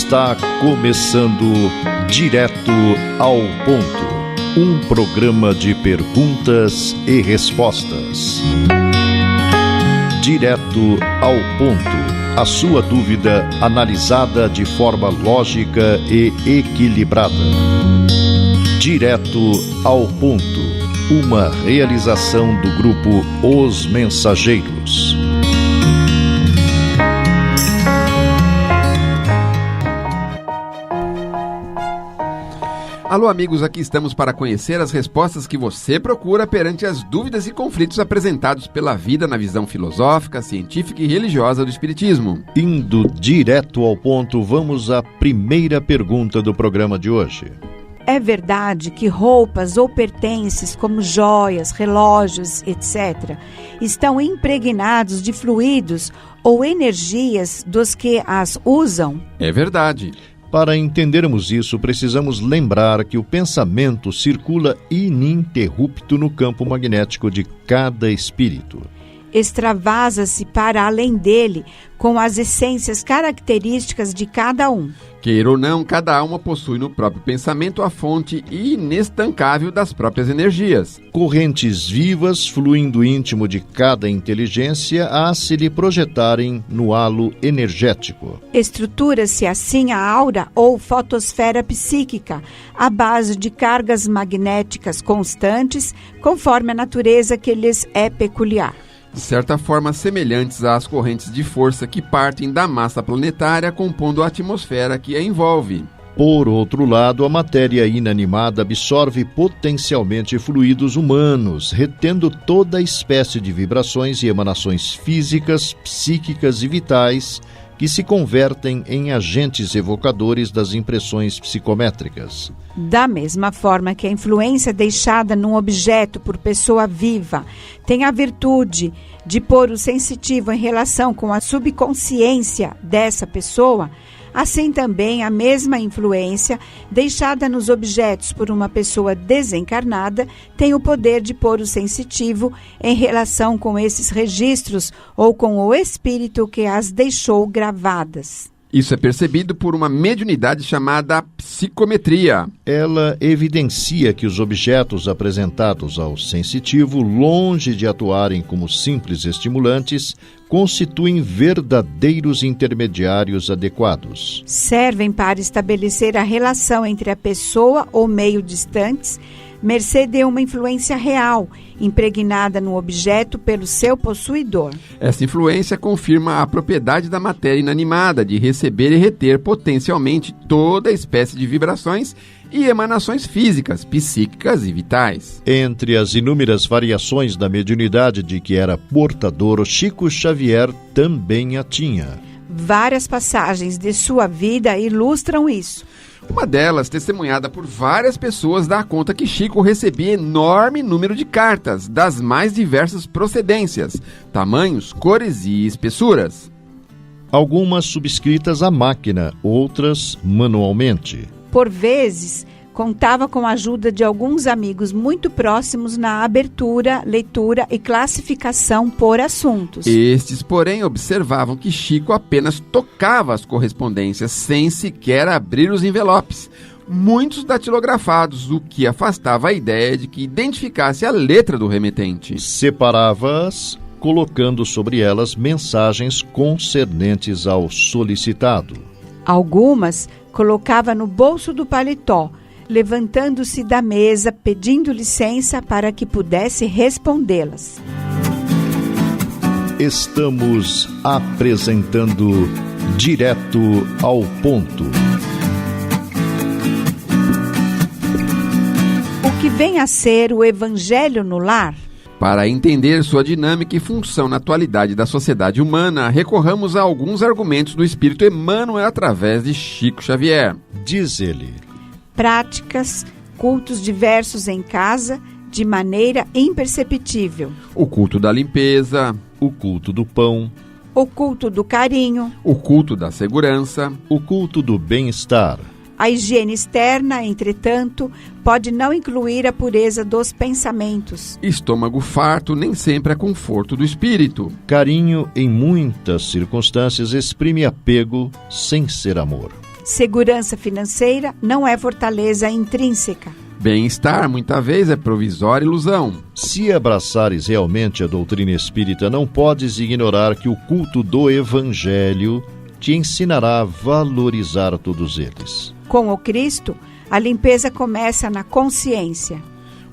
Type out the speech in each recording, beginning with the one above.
Está começando Direto ao Ponto, um programa de perguntas e respostas. Direto ao Ponto, a sua dúvida analisada de forma lógica e equilibrada. Direto ao Ponto, uma realização do grupo Os Mensageiros. Alô amigos, aqui estamos para conhecer as respostas que você procura perante as dúvidas e conflitos apresentados pela vida na visão filosófica, científica e religiosa do Espiritismo. Indo direto ao ponto, vamos à primeira pergunta do programa de hoje. É verdade que roupas ou pertences como joias, relógios, etc., estão impregnados de fluidos ou energias dos que as usam? É verdade. Para entendermos isso, precisamos lembrar que o pensamento circula ininterrupto no campo magnético de cada espírito. Extravasa-se para além dele com as essências características de cada um. Queira ou não, cada alma possui no próprio pensamento a fonte inestancável das próprias energias. Correntes vivas fluem do íntimo de cada inteligência a se lhe projetarem no halo energético. Estrutura-se assim a aura ou fotosfera psíquica, à base de cargas magnéticas constantes, conforme a natureza que lhes é peculiar. De certa forma semelhantes às correntes de força que partem da massa planetária compondo a atmosfera que a envolve. Por outro lado, a matéria inanimada absorve potencialmente fluidos humanos, retendo toda a espécie de vibrações e emanações físicas, psíquicas e vitais que se convertem em agentes evocadores das impressões psicométricas. Da mesma forma que a influência deixada num objeto por pessoa viva tem a virtude de pôr o sensitivo em relação com a subconsciência dessa pessoa, assim também a mesma influência deixada nos objetos por uma pessoa desencarnada tem o poder de pôr o sensitivo em relação com esses registros ou com o espírito que as deixou gravadas. Isso é percebido por uma mediunidade chamada psicometria. Ela evidencia que os objetos apresentados ao sensitivo, longe de atuarem como simples estimulantes, constituem verdadeiros intermediários adequados. Servem para estabelecer a relação entre a pessoa ou meio distantes, mercê de uma influência real, impregnada no objeto pelo seu possuidor. Essa influência confirma a propriedade da matéria inanimada de receber e reter potencialmente toda espécie de vibrações e emanações físicas, psíquicas e vitais. Entre as inúmeras variações da mediunidade de que era portador, Chico Xavier também a tinha. Várias passagens de sua vida ilustram isso. Uma delas, testemunhada por várias pessoas, dá conta que Chico recebia enorme número de cartas, das mais diversas procedências, tamanhos, cores e espessuras. Algumas subscritas à máquina, outras manualmente. Por vezes, contava com a ajuda de alguns amigos muito próximos na abertura, leitura e classificação por assuntos. Estes, porém, observavam que Chico apenas tocava as correspondências sem sequer abrir os envelopes, muitos datilografados, o que afastava a ideia de que identificasse a letra do remetente. Separava-as, colocando sobre elas mensagens concernentes ao solicitado. Algumas colocava no bolso do paletó, levantando-se da mesa, pedindo licença para que pudesse respondê-las. Estamos apresentando Direto ao Ponto. O que vem a ser o Evangelho no lar? Para entender sua dinâmica e função na atualidade da sociedade humana, recorramos a alguns argumentos do espírito Emmanuel através de Chico Xavier. Diz ele: práticas, cultos diversos em casa, de maneira imperceptível. O culto da limpeza, o culto do pão, o culto do carinho, o culto da segurança, o culto do bem-estar. A higiene externa, entretanto, pode não incluir a pureza dos pensamentos. Estômago farto nem sempre é conforto do espírito. Carinho, em muitas circunstâncias, exprime apego sem ser amor. Segurança financeira não é fortaleza intrínseca. Bem-estar, muitas vezes, é provisória ilusão. Se abraçares realmente a doutrina espírita, não podes ignorar que o culto do Evangelho te ensinará a valorizar todos eles. Com o Cristo, a limpeza começa na consciência.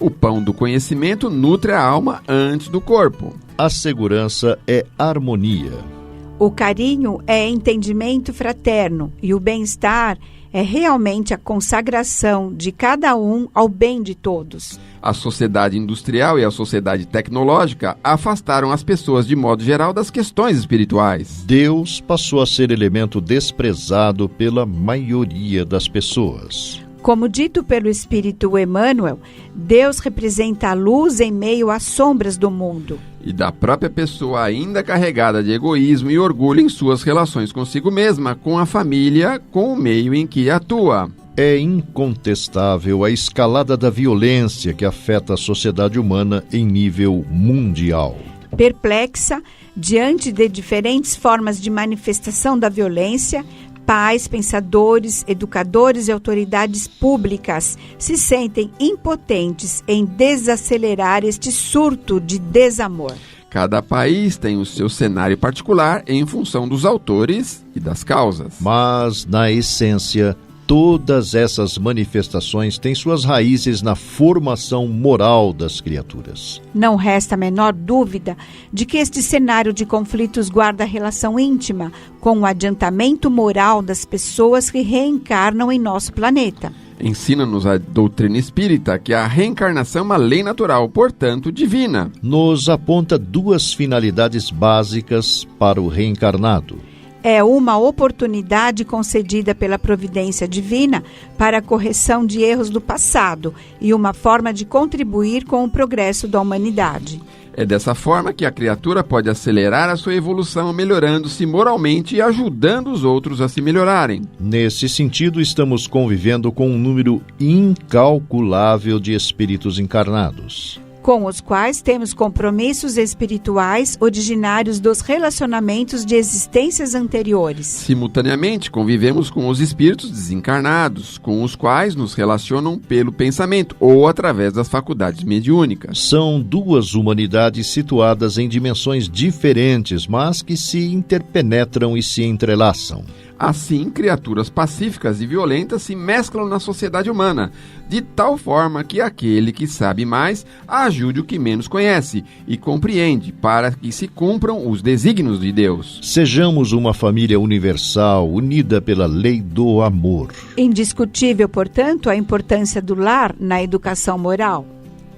O pão do conhecimento nutre a alma antes do corpo. A segurança é harmonia. O carinho é entendimento fraterno e o bem-estar é realmente a consagração de cada um ao bem de todos. A sociedade industrial e a sociedade tecnológica afastaram as pessoas de modo geral das questões espirituais. Deus passou a ser elemento desprezado pela maioria das pessoas. Como dito pelo Espírito Emmanuel, Deus representa a luz em meio às sombras do mundo. E da própria pessoa ainda carregada de egoísmo e orgulho em suas relações consigo mesma, com a família, com o meio em que atua. É incontestável a escalada da violência que afeta a sociedade humana em nível mundial. Perplexa, diante de diferentes formas de manifestação da violência, pais, pensadores, educadores e autoridades públicas se sentem impotentes em desacelerar este surto de desamor. Cada país tem o seu cenário particular em função dos autores e das causas. Mas, na essência, todas essas manifestações têm suas raízes na formação moral das criaturas. Não resta a menor dúvida de que este cenário de conflitos guarda relação íntima com o adiantamento moral das pessoas que reencarnam em nosso planeta. Ensina-nos a doutrina espírita que a reencarnação é uma lei natural, portanto divina. Nos aponta duas finalidades básicas para o reencarnado. É uma oportunidade concedida pela providência divina para a correção de erros do passado e uma forma de contribuir com o progresso da humanidade. É dessa forma que a criatura pode acelerar a sua evolução, melhorando-se moralmente e ajudando os outros a se melhorarem. Nesse sentido, estamos convivendo com um número incalculável de espíritos encarnados, com os quais temos compromissos espirituais originários dos relacionamentos de existências anteriores. Simultaneamente, convivemos com os espíritos desencarnados, com os quais nos relacionam pelo pensamento ou através das faculdades mediúnicas. São duas humanidades situadas em dimensões diferentes, mas que se interpenetram e se entrelaçam. Assim, criaturas pacíficas e violentas se mesclam na sociedade humana, de tal forma que aquele que sabe mais ajude o que menos conhece e compreende, para que se cumpram os desígnios de Deus. Sejamos uma família universal, unida pela lei do amor. Indiscutível, portanto, a importância do lar na educação moral.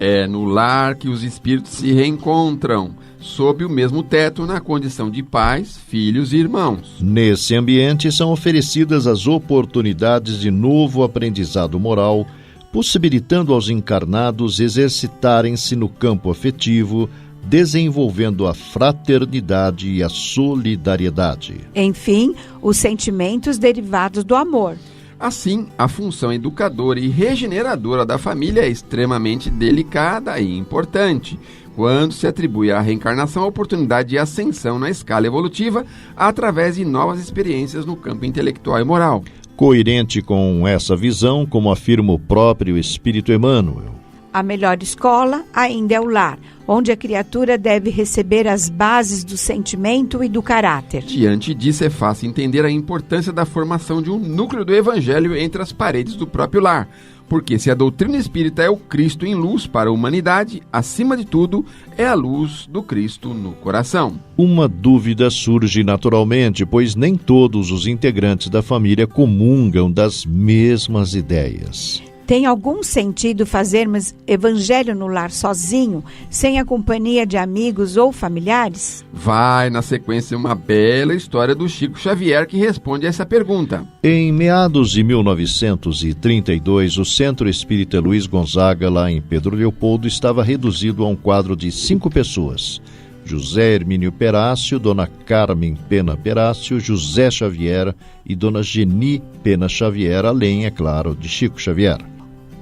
É no lar que os espíritos se reencontram, sob o mesmo teto, na condição de pais, filhos e irmãos. Nesse ambiente são oferecidas as oportunidades de novo aprendizado moral, possibilitando aos encarnados exercitarem-se no campo afetivo, desenvolvendo a fraternidade e a solidariedade. Enfim, os sentimentos derivados do amor. Assim, a função educadora e regeneradora da família é extremamente delicada e importante, quando se atribui à reencarnação a oportunidade de ascensão na escala evolutiva através de novas experiências no campo intelectual e moral. Coerente com essa visão, como afirma o próprio Espírito Emmanuel, a melhor escola ainda é o lar, onde a criatura deve receber as bases do sentimento e do caráter. Diante disso, é fácil entender a importância da formação de um núcleo do Evangelho entre as paredes do próprio lar, porque se a doutrina espírita é o Cristo em luz para a humanidade, acima de tudo, é a luz do Cristo no coração. Uma dúvida surge naturalmente, pois nem todos os integrantes da família comungam das mesmas ideias. Tem algum sentido fazermos evangelho no lar sozinho, sem a companhia de amigos ou familiares? Vai na sequência uma bela história do Chico Xavier que responde a essa pergunta. Em meados de 1932, o Centro Espírita Luiz Gonzaga, lá em Pedro Leopoldo, estava reduzido a um quadro de 5 pessoas. José Hermínio Perácio, Dona Carmen Pena Perácio, José Xavier e Dona Geni Pena Xavier, além, é claro, de Chico Xavier.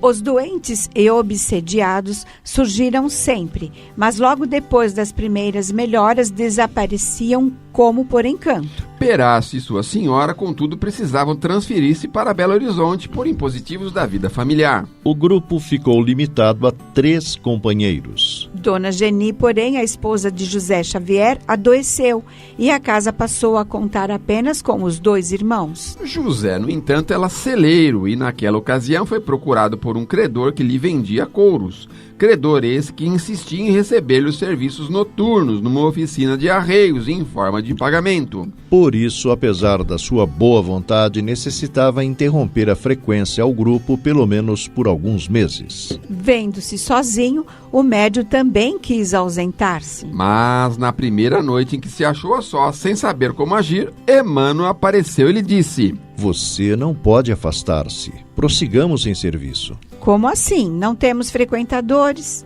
Os doentes e obsediados surgiram sempre, mas logo depois das primeiras melhoras desapareciam como por encanto. Perácio e sua senhora, contudo, precisavam transferir-se para Belo Horizonte por impositivos da vida familiar. O grupo ficou limitado a 3 companheiros. Dona Geni, porém, a esposa de José Xavier, adoeceu e a casa passou a contar apenas com os 2 irmãos. José, no entanto, era celeiro e naquela ocasião foi procurado por um credor que lhe vendia couros. Credor esse que insistia em receber-lhe os serviços noturnos numa oficina de arreios em forma de pagamento. Por isso, apesar da sua boa vontade, necessitava interromper a frequência ao grupo pelo menos por alguns meses. Vendo-se sozinho, o médio também quis ausentar-se. Mas na primeira noite em que se achou a sós, sem saber como agir, Emmanuel apareceu e lhe disse: Você não pode afastar-se. Prossigamos em serviço. Como assim? Não temos frequentadores?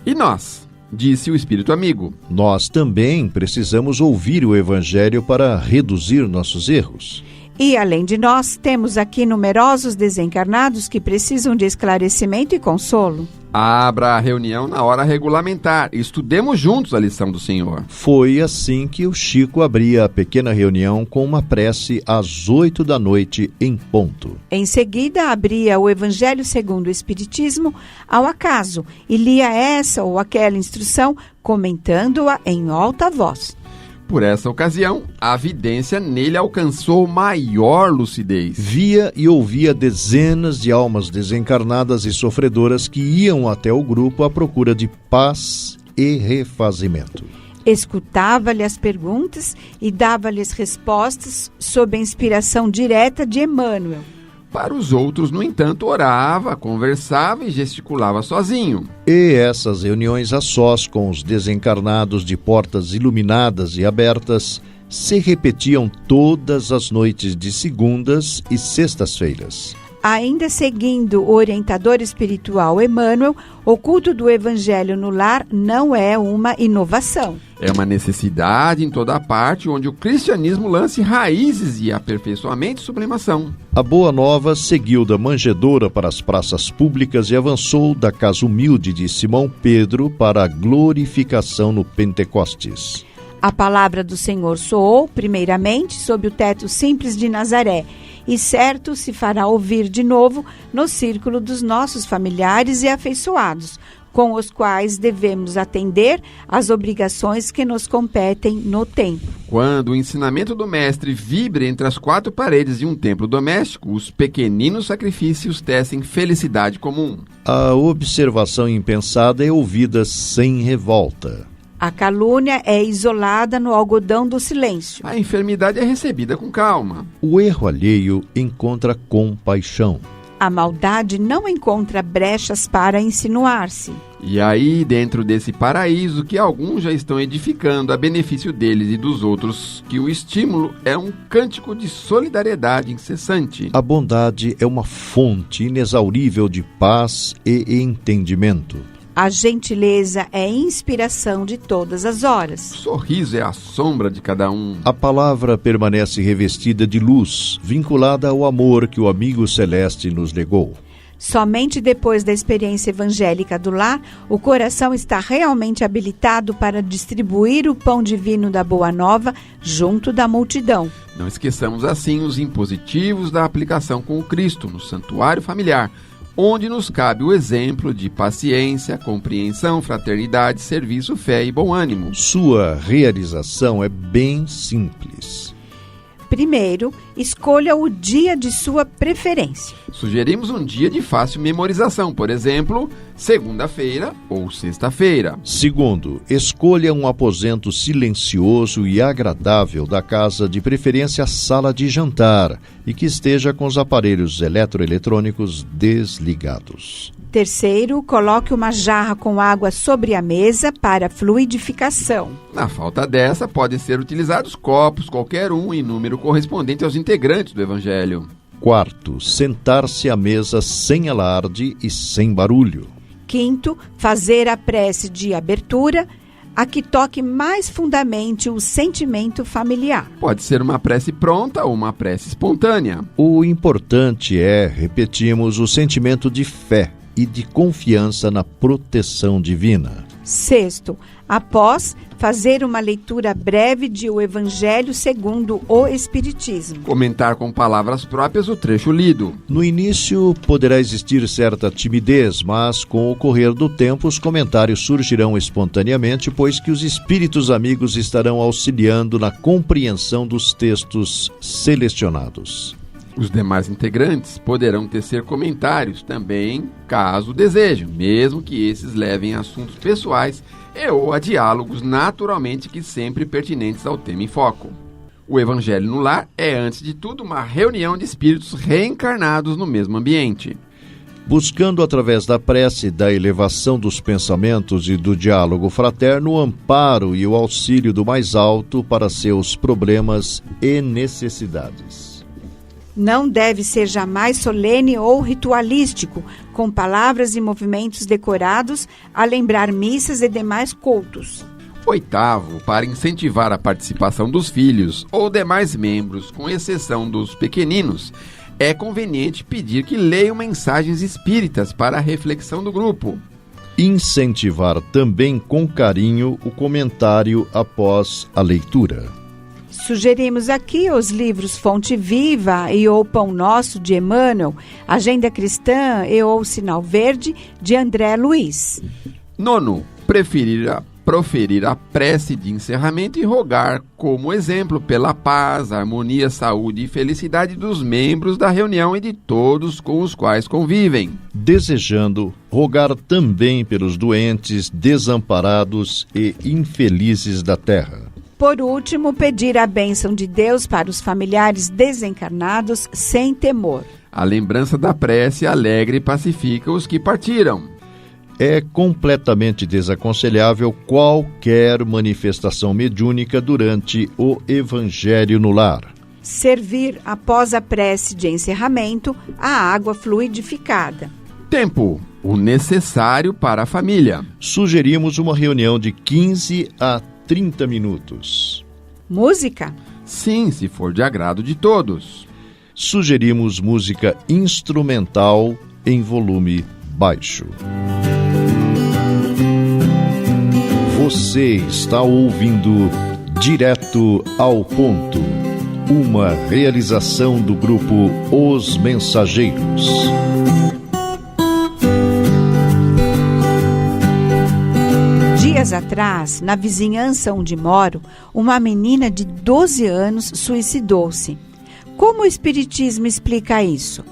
E nós? Disse o espírito amigo. Nós também precisamos ouvir o Evangelho para reduzir nossos erros. E, além de nós, temos aqui numerosos desencarnados que precisam de esclarecimento e consolo. Abra a reunião na hora regulamentar. Estudemos juntos a lição do Senhor. Foi assim que o Chico abria a pequena reunião com uma prece às 8 da noite em ponto. Em seguida, abria o Evangelho segundo o Espiritismo ao acaso e lia essa ou aquela instrução, comentando-a em alta voz. Por essa ocasião, a vidência nele alcançou maior lucidez. Via e ouvia dezenas de almas desencarnadas e sofredoras que iam até o grupo à procura de paz e refazimento. Escutava-lhe as perguntas e dava-lhes respostas sob a inspiração direta de Emmanuel. Para os outros, no entanto, orava, conversava e gesticulava sozinho. E essas reuniões a sós com os desencarnados de portas iluminadas e abertas se repetiam todas as noites de segundas e sextas-feiras. Ainda seguindo o orientador espiritual Emmanuel, o culto do Evangelho no lar não é uma inovação. É uma necessidade em toda parte onde o cristianismo lance raízes e aperfeiçoamento e sublimação. A Boa Nova seguiu da manjedoura para as praças públicas e avançou da casa humilde de Simão Pedro para a glorificação no Pentecostes. A palavra do Senhor soou, primeiramente, sob o teto simples de Nazaré, e certo se fará ouvir de novo no círculo dos nossos familiares e afeiçoados, com os quais devemos atender às obrigações que nos competem no tempo. Quando o ensinamento do Mestre vibra entre as 4 paredes de um templo doméstico, os pequeninos sacrifícios tecem felicidade comum. A observação impensada é ouvida sem revolta. A calúnia é isolada no algodão do silêncio. A enfermidade é recebida com calma. O erro alheio encontra compaixão. A maldade não encontra brechas para insinuar-se. E aí, dentro desse paraíso que alguns já estão edificando a benefício deles e dos outros, que o estímulo é um cântico de solidariedade incessante. A bondade é uma fonte inexaurível de paz e entendimento. A gentileza é inspiração de todas as horas. O sorriso é a sombra de cada um. A palavra permanece revestida de luz, vinculada ao amor que o amigo celeste nos legou. Somente depois da experiência evangélica do lar, o coração está realmente habilitado para distribuir o pão divino da Boa Nova junto da multidão. Não esqueçamos assim os impositivos da aplicação com o Cristo no santuário familiar, onde nos cabe o exemplo de paciência, compreensão, fraternidade, serviço, fé e bom ânimo. Sua realização é bem simples. Primeiro, escolha o dia de sua preferência. Sugerimos um dia de fácil memorização, por exemplo, segunda-feira ou sexta-feira. Segundo, escolha um aposento silencioso e agradável da casa, de preferência sala de jantar, e que esteja com os aparelhos eletroeletrônicos desligados. Terceiro, coloque uma jarra com água sobre a mesa para fluidificação. Na falta dessa, podem ser utilizados copos, qualquer um, em número correspondente aos integrantes do Evangelho. Quarto, sentar-se à mesa sem alarde e sem barulho. Quinto, fazer a prece de abertura, a que toque mais fundamente o sentimento familiar. Pode ser uma prece pronta ou uma prece espontânea. O importante é, repetimos, o sentimento de fé e de confiança na proteção divina. Sexto, após fazer uma leitura breve de O Evangelho segundo o Espiritismo. Comentar com palavras próprias o trecho lido. No início poderá existir certa timidez, mas com o correr do tempo os comentários surgirão espontaneamente, pois que os espíritos amigos estarão auxiliando na compreensão dos textos selecionados. Os demais integrantes poderão tecer comentários também, caso desejem, mesmo que esses levem a assuntos pessoais e ou a diálogos naturalmente que sempre pertinentes ao tema em foco. O Evangelho no Lar é, antes de tudo, uma reunião de espíritos reencarnados no mesmo ambiente. Buscando, através da prece, da elevação dos pensamentos e do diálogo fraterno, o amparo e o auxílio do mais alto para seus problemas e necessidades. Não deve ser jamais solene ou ritualístico, com palavras e movimentos decorados a lembrar missas e demais cultos. Oitavo, para incentivar a participação dos filhos ou demais membros, com exceção dos pequeninos, é conveniente pedir que leiam mensagens espíritas para a reflexão do grupo. Incentivar também com carinho o comentário após a leitura. Sugerimos aqui os livros Fonte Viva e O Pão Nosso, de Emmanuel, Agenda Cristã e O Sinal Verde, de André Luiz. Nono, proferir a prece de encerramento e rogar como exemplo pela paz, harmonia, saúde e felicidade dos membros da reunião e de todos com os quais convivem. Desejando rogar também pelos doentes, desamparados e infelizes da terra. Por último, pedir a bênção de Deus para os familiares desencarnados sem temor. A lembrança da prece alegra e pacifica os que partiram. É completamente desaconselhável qualquer manifestação mediúnica durante o Evangelho no Lar. Servir, após a prece de encerramento, a água fluidificada. Tempo, o necessário para a família. Sugerimos uma reunião de 15 a 30 minutos. Música? Sim, se for de agrado de todos. Sugerimos música instrumental em volume baixo. Você está ouvindo Direto ao Ponto, uma realização do grupo Os Mensageiros. Dias atrás, na vizinhança onde moro, uma menina de 12 anos suicidou-se. Como o Espiritismo explica isso?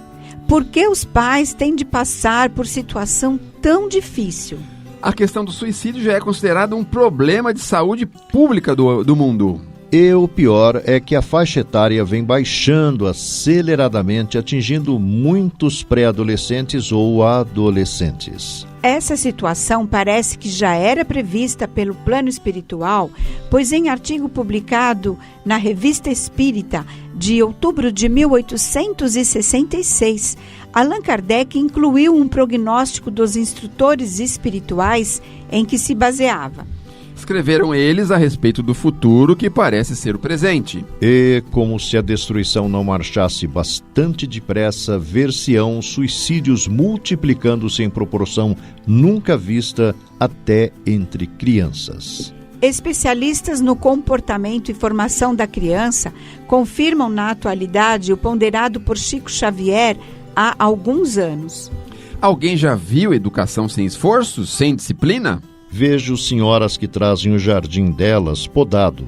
Por que os pais têm de passar por situação tão difícil? A questão do suicídio já é considerada um problema de saúde pública do mundo. E o pior é que a faixa etária vem baixando aceleradamente, atingindo muitos pré-adolescentes ou adolescentes. Essa situação parece que já era prevista pelo plano espiritual, pois em artigo publicado na Revista Espírita de outubro de 1866, Allan Kardec incluiu um prognóstico dos instrutores espirituais em que se baseava. Escreveram eles a respeito do futuro que parece ser o presente. E, como se a destruição não marchasse bastante depressa, ver-se-ão suicídios multiplicando-se em proporção nunca vista até entre crianças. Especialistas no comportamento e formação da criança confirmam na atualidade o ponderado por Chico Xavier há alguns anos. Alguém já viu educação sem esforço, sem disciplina? Vejo senhoras que trazem o jardim delas podado.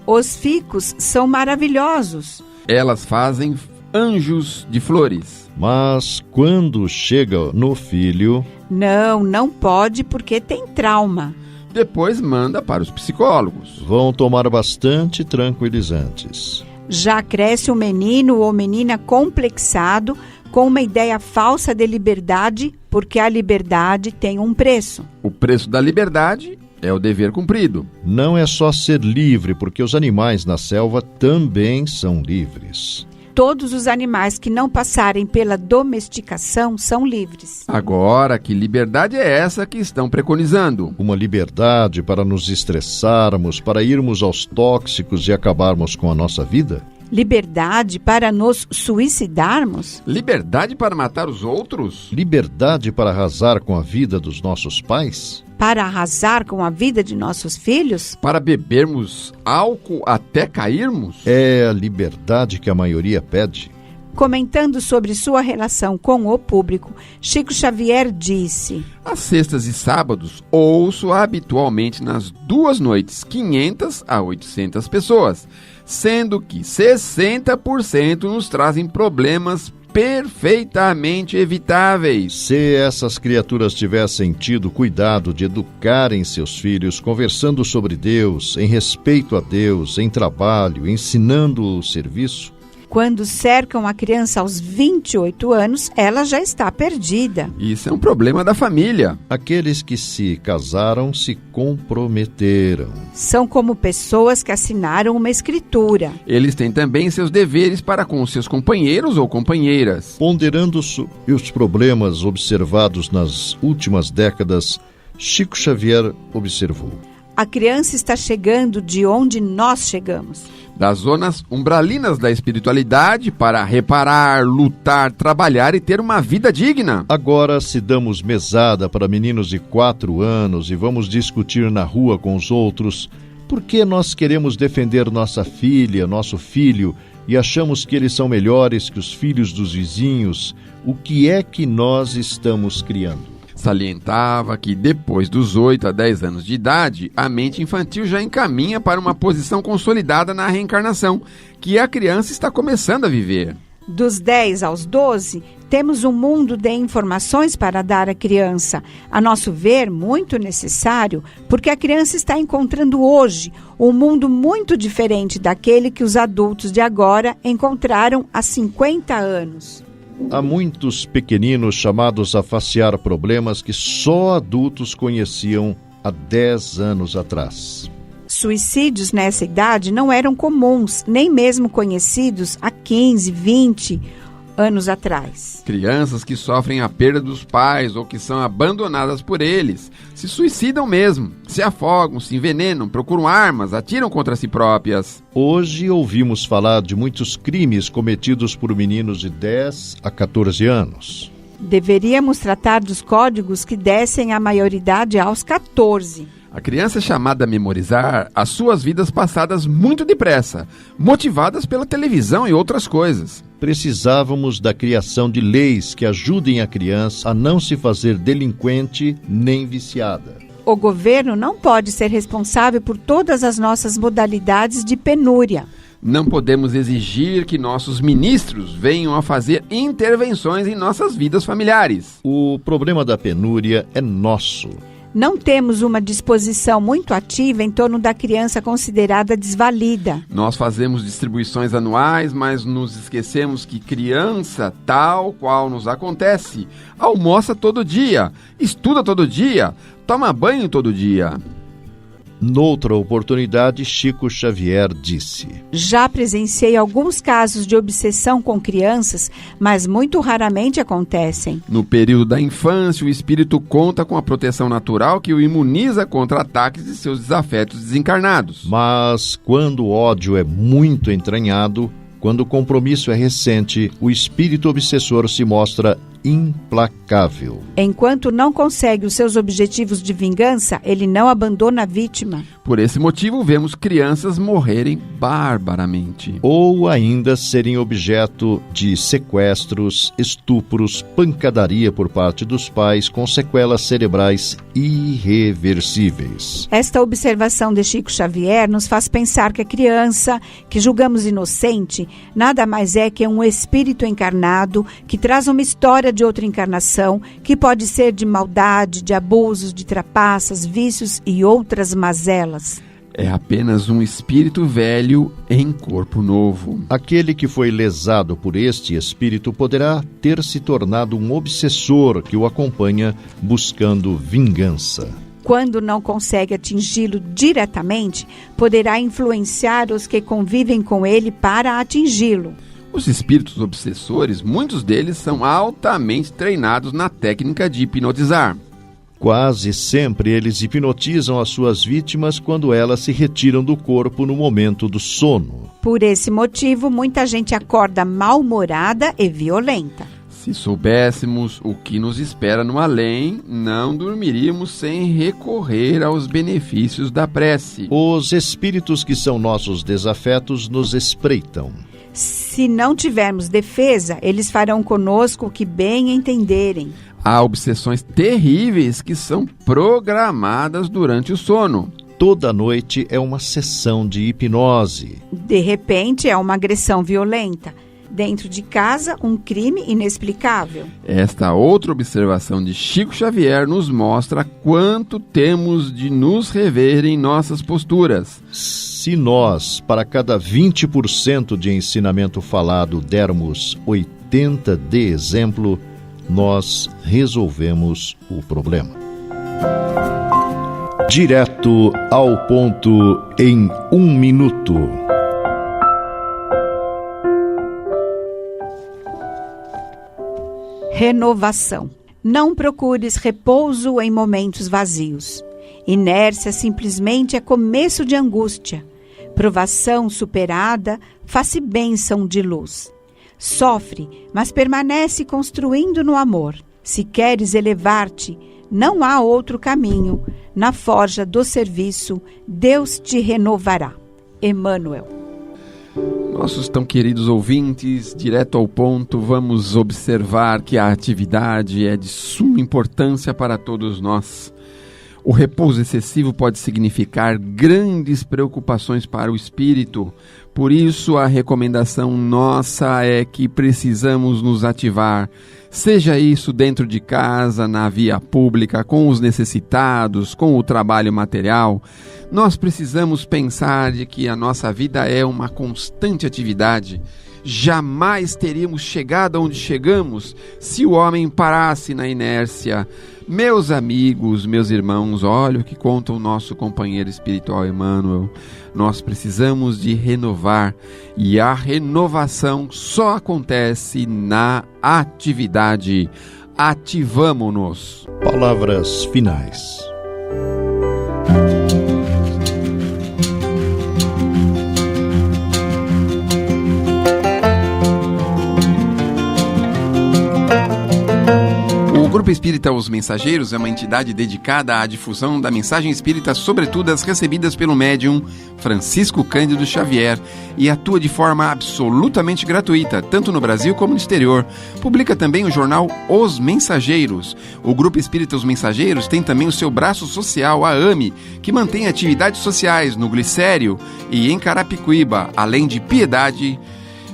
Os ficos são maravilhosos. Elas fazem anjos de flores. Mas quando chega no filho... Não pode porque tem trauma. Depois manda para os psicólogos. Vão tomar bastante tranquilizantes. Já cresce o menino ou menina complexado, com uma ideia falsa de liberdade, porque a liberdade tem um preço. O preço da liberdade é o dever cumprido. Não é só ser livre, porque os animais na selva também são livres. Todos os animais que não passarem pela domesticação são livres. Agora, que liberdade é essa que estão preconizando? Uma liberdade para nos estressarmos, para irmos aos tóxicos e acabarmos com a nossa vida? Liberdade para nos suicidarmos? Liberdade para matar os outros? Liberdade para arrasar com a vida dos nossos pais? para arrasar com a vida de nossos filhos? Para bebermos álcool até cairmos? É a liberdade que a maioria pede. Comentando sobre sua relação com o público, Chico Xavier disse: Às sextas e sábados, ouço habitualmente nas 2 noites 500 a 800 pessoas, sendo que 60% nos trazem problemas perfeitamente evitáveis. Se essas criaturas tivessem tido cuidado de educarem seus filhos, conversando sobre Deus, em respeito a Deus, em trabalho, ensinando o serviço, quando cercam a criança aos 28 anos, ela já está perdida. Isso é um problema da família. Aqueles que se casaram se comprometeram. São como pessoas que assinaram uma escritura. Eles têm também seus deveres para com seus companheiros ou companheiras. Ponderando os problemas observados nas últimas décadas, Chico Xavier observou: a criança está chegando de onde nós chegamos. Das zonas umbralinas da espiritualidade para reparar, lutar, trabalhar e ter uma vida digna. Agora, se damos mesada para meninos de 4 anos e vamos discutir na rua com os outros, por que nós queremos defender nossa filha, nosso filho, e achamos que eles são melhores que os filhos dos vizinhos? O que é que nós estamos criando? Salientava que depois dos 8 a 10 anos de idade, a mente infantil já encaminha para uma posição consolidada na reencarnação, que a criança está começando a viver. Dos 10 aos 12, temos um mundo de informações para dar à criança. A nosso ver, muito necessário, porque a criança está encontrando hoje um mundo muito diferente daquele que os adultos de agora encontraram há 50 anos. Há muitos pequeninos chamados a facear problemas que só adultos conheciam há 10 anos atrás. Suicídios nessa idade não eram comuns, nem mesmo conhecidos há 15, 20 anos atrás. Crianças que sofrem a perda dos pais ou que são abandonadas por eles, se suicidam mesmo, se afogam, se envenenam, procuram armas, atiram contra si próprias. Hoje ouvimos falar de muitos crimes cometidos por meninos de 10 a 14 anos. Deveríamos tratar dos códigos que descem à maioridade aos 14. A criança é chamada a memorizar as suas vidas passadas muito depressa, motivadas pela televisão e outras coisas. Precisávamos da criação de leis que ajudem a criança a não se fazer delinquente nem viciada. O governo não pode ser responsável por todas as nossas modalidades de penúria. Não podemos exigir que nossos ministros venham a fazer intervenções em nossas vidas familiares. O problema da penúria é nosso. Não temos uma disposição muito ativa em torno da criança considerada desvalida. Nós fazemos distribuições anuais, mas nos esquecemos que criança, tal qual nos acontece, almoça todo dia, estuda todo dia, toma banho todo dia. Noutra oportunidade, Chico Xavier disse: já presenciei alguns casos de obsessão com crianças, mas muito raramente acontecem. No período da infância, o espírito conta com a proteção natural que o imuniza contra ataques de seus desafetos desencarnados. Mas quando o ódio é muito entranhado, quando o compromisso é recente, o espírito obsessor se mostra implacável. Enquanto não consegue os seus objetivos de vingança, ele não abandona a vítima. Por esse motivo, vemos crianças morrerem barbaramente. Ou ainda serem objeto de sequestros, estupros, pancadaria por parte dos pais com sequelas cerebrais irreversíveis. Esta observação de Chico Xavier nos faz pensar que a criança, que julgamos inocente, nada mais é que um espírito encarnado que traz uma história de outra encarnação, que pode ser de maldade, de abusos, de trapaças, vícios e outras mazelas. É apenas um espírito velho em corpo novo. Aquele que foi lesado por este espírito poderá ter se tornado um obsessor que o acompanha buscando vingança. Quando não consegue atingi-lo diretamente, poderá influenciar os que convivem com ele para atingi-lo. Os espíritos obsessores, muitos deles são altamente treinados na técnica de hipnotizar. Quase sempre eles hipnotizam as suas vítimas quando elas se retiram do corpo no momento do sono. Por esse motivo, muita gente acorda mal-humorada e violenta. Se soubéssemos o que nos espera no além, não dormiríamos sem recorrer aos benefícios da prece. Os espíritos que são nossos desafetos nos espreitam. Se não tivermos defesa, eles farão conosco o que bem entenderem. Há obsessões terríveis que são programadas durante o sono. Toda noite é uma sessão de hipnose. De repente, é uma agressão violenta. Dentro de casa, um crime inexplicável. Esta outra observação de Chico Xavier nos mostra quanto temos de nos rever em nossas posturas. Se nós, para cada 20% de ensinamento falado, dermos 80 de exemplo, nós resolvemos o problema. Direto ao ponto em 1 minuto. Renovação. Não procures repouso em momentos vazios. Inércia simplesmente é começo de angústia. Provação superada, faz-se bênção de luz. Sofre, mas permanece construindo no amor. Se queres elevar-te, não há outro caminho. Na forja do serviço, Deus te renovará. Emmanuel. Nossos tão queridos ouvintes, direto ao ponto, vamos observar que a atividade é de suma importância para todos nós. O repouso excessivo pode significar grandes preocupações para o espírito. Por isso, a recomendação nossa é que precisamos nos ativar, seja isso dentro de casa, na via pública, com os necessitados, com o trabalho material. Nós precisamos pensar de que a nossa vida é uma constante atividade. Jamais teríamos chegado onde chegamos se o homem parasse na inércia. Meus amigos, meus irmãos, olha o que conta o nosso companheiro espiritual Emmanuel. Nós precisamos de renovar, e a renovação só acontece na atividade. Ativamo-nos. Palavras finais. O Grupo Espírita Os Mensageiros é uma entidade dedicada à difusão da mensagem espírita, sobretudo as recebidas pelo médium Francisco Cândido Xavier, e atua de forma absolutamente gratuita, tanto no Brasil como no exterior. Publica também o jornal Os Mensageiros. O Grupo Espírita Os Mensageiros tem também o seu braço social, a AME, que mantém atividades sociais no Glicério e em Carapicuíba, além de Piedade.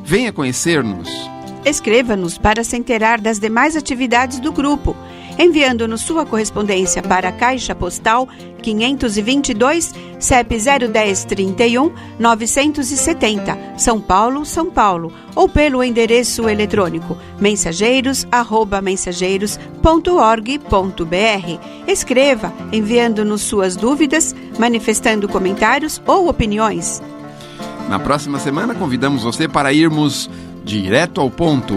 Venha conhecer-nos. Escreva-nos para se inteirar das demais atividades do grupo, enviando-nos sua correspondência para a Caixa Postal 522, CEP 01031 970, São Paulo, São Paulo, ou pelo endereço eletrônico mensageiros@mensageiros.org.br. Escreva, enviando-nos suas dúvidas, manifestando comentários ou opiniões. Na próxima semana convidamos você para irmos direto ao ponto.